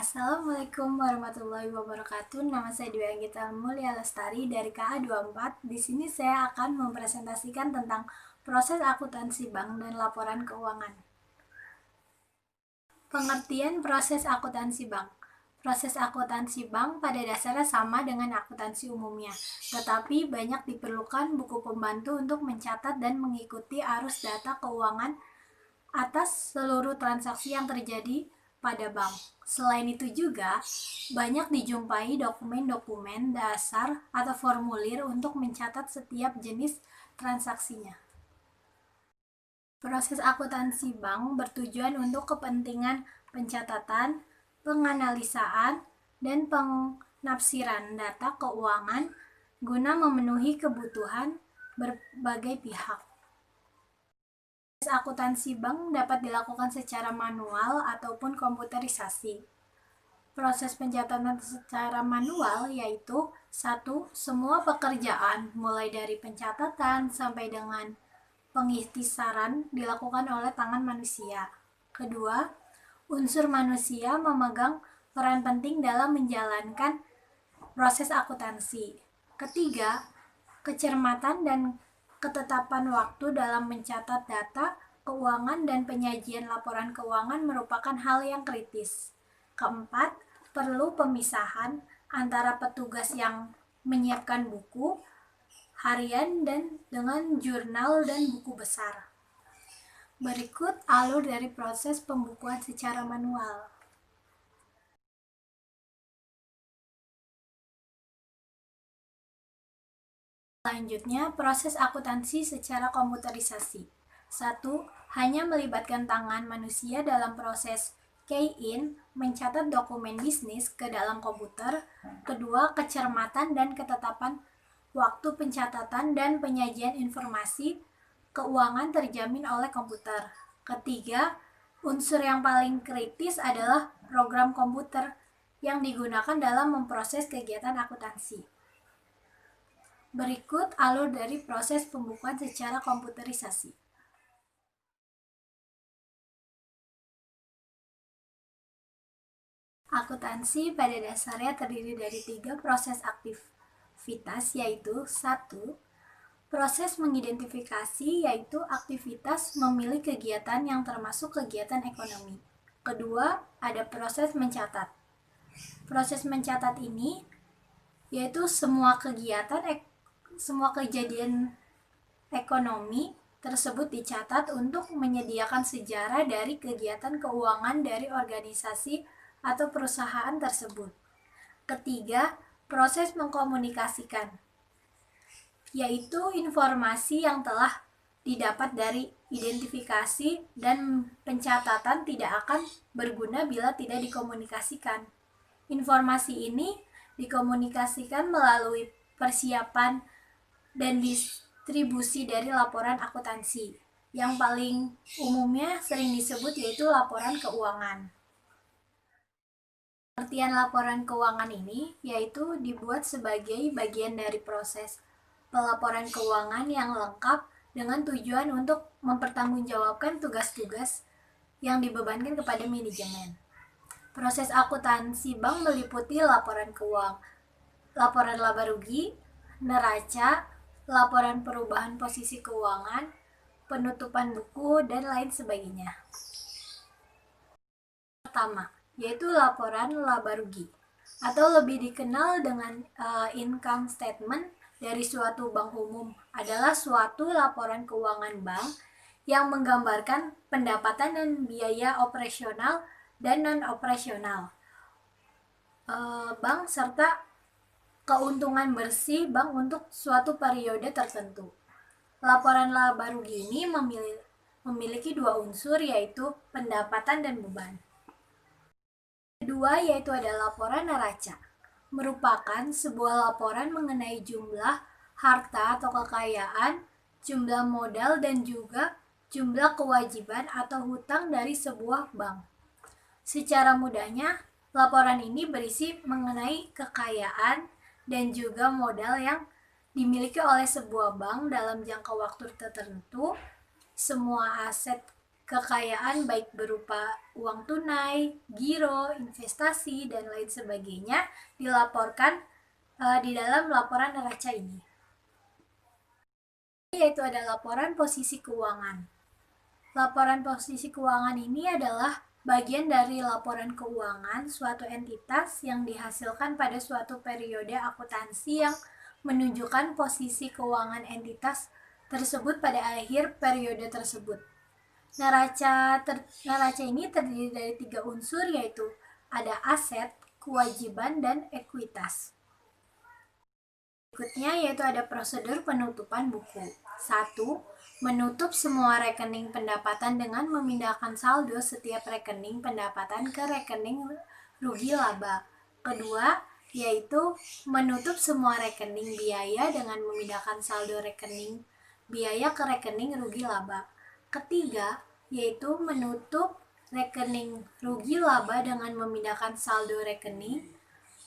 Assalamualaikum warahmatullahi wabarakatuh. Nama saya Dwi Anggita Mulia Lestari dari KA24. Di sini saya akan mempresentasikan tentang proses akuntansi bank dan laporan keuangan. Pengertian proses akuntansi bank. Proses akuntansi bank pada dasarnya sama dengan akuntansi umumnya, tetapi banyak diperlukan buku pembantu untuk mencatat dan mengikuti arus data keuangan atas seluruh transaksi yang terjadi pada bank. Selain itu juga, banyak dijumpai dokumen-dokumen dasar atau formulir untuk mencatat setiap jenis transaksinya. Proses akuntansi bank bertujuan untuk kepentingan pencatatan, penganalisaan, dan penafsiran data keuangan guna memenuhi kebutuhan berbagai pihak. Proses akuntansi bank dapat dilakukan secara manual ataupun komputerisasi. Proses pencatatan secara manual yaitu 1. Semua pekerjaan mulai dari pencatatan sampai dengan pengikhtisaran dilakukan oleh tangan manusia. Kedua, unsur manusia memegang peran penting dalam menjalankan proses akuntansi. Ketiga, kecermatan dan ketetapan waktu dalam mencatat data keuangan dan penyajian laporan keuangan merupakan hal yang kritis. Keempat, perlu pemisahan antara petugas yang menyiapkan buku harian dan dengan jurnal dan buku besar. Berikut alur dari proses pembukuan secara manual. Selanjutnya, proses akuntansi secara komputerisasi. 1. Hanya melibatkan tangan manusia dalam proses key-in, mencatat dokumen bisnis ke dalam komputer. Kedua, kecermatan dan ketetapan waktu pencatatan dan penyajian informasi keuangan terjamin oleh komputer. Ketiga, unsur yang paling kritis adalah program komputer yang digunakan dalam memproses kegiatan akuntansi. Berikut alur dari proses pembukuan secara komputerisasi. Akuntansi pada dasarnya terdiri dari 3 proses aktivitas, yaitu 1. Proses mengidentifikasi, yaitu aktivitas memilih kegiatan yang termasuk kegiatan ekonomi. Kedua, ada proses mencatat. Proses mencatat ini yaitu semua kejadian ekonomi tersebut dicatat untuk menyediakan sejarah dari kegiatan keuangan dari organisasi atau perusahaan tersebut. Ketiga, proses mengkomunikasikan, yaitu informasi yang telah didapat dari identifikasi dan pencatatan tidak akan berguna bila tidak dikomunikasikan. Informasi ini dikomunikasikan melalui persiapan dan distribusi dari laporan akuntansi, yang paling umumnya sering disebut yaitu laporan keuangan. Pengertian laporan keuangan ini yaitu dibuat sebagai bagian dari proses pelaporan keuangan yang lengkap dengan tujuan untuk mempertanggungjawabkan tugas-tugas yang dibebankan kepada manajemen. Proses akuntansi bank meliputi laporan keuangan, laporan laba rugi, neraca, laporan perubahan posisi keuangan, penutupan buku, dan lain sebagainya. Pertama, yaitu laporan laba rugi, atau lebih dikenal dengan income statement dari suatu bank umum, adalah suatu laporan keuangan bank yang menggambarkan pendapatan dan biaya operasional dan non-operasional bank serta keuntungan bersih bank untuk suatu periode tertentu. Laporan laba rugi ini memiliki 2 unsur, yaitu pendapatan dan beban. Kedua yaitu ada laporan neraca, merupakan sebuah laporan mengenai jumlah harta atau kekayaan, jumlah modal, dan juga jumlah kewajiban atau hutang dari sebuah bank. Secara mudahnya, laporan ini berisi mengenai kekayaan dan juga modal yang dimiliki oleh sebuah bank dalam jangka waktu tertentu, semua aset kekayaan baik berupa uang tunai, giro, investasi, dan lain sebagainya dilaporkan di dalam laporan neraca ini. Yaitu ada laporan posisi keuangan. Laporan posisi keuangan ini adalah bagian dari laporan keuangan suatu entitas yang dihasilkan pada suatu periode akuntansi yang menunjukkan posisi keuangan entitas tersebut pada akhir periode tersebut. Neraca ini terdiri dari 3 unsur, yaitu ada aset, kewajiban, dan ekuitas. Berikutnya yaitu ada prosedur penutupan buku. 1. Menutup semua rekening pendapatan dengan memindahkan saldo setiap rekening pendapatan ke rekening rugi laba. Kedua, yaitu menutup semua rekening biaya dengan memindahkan saldo rekening biaya ke rekening rugi laba. Ketiga, yaitu menutup rekening rugi laba dengan memindahkan saldo rekening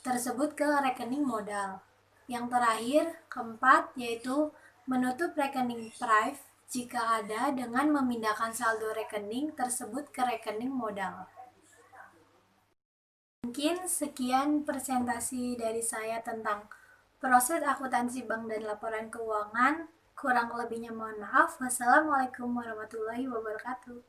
tersebut ke rekening modal. Yang terakhir, keempat, yaitu menutup rekening prive jika ada dengan memindahkan saldo rekening tersebut ke rekening modal. Mungkin sekian presentasi dari saya tentang proses akuntansi bank dan laporan keuangan. Kurang lebihnya mohon maaf. Wassalamualaikum warahmatullahi wabarakatuh.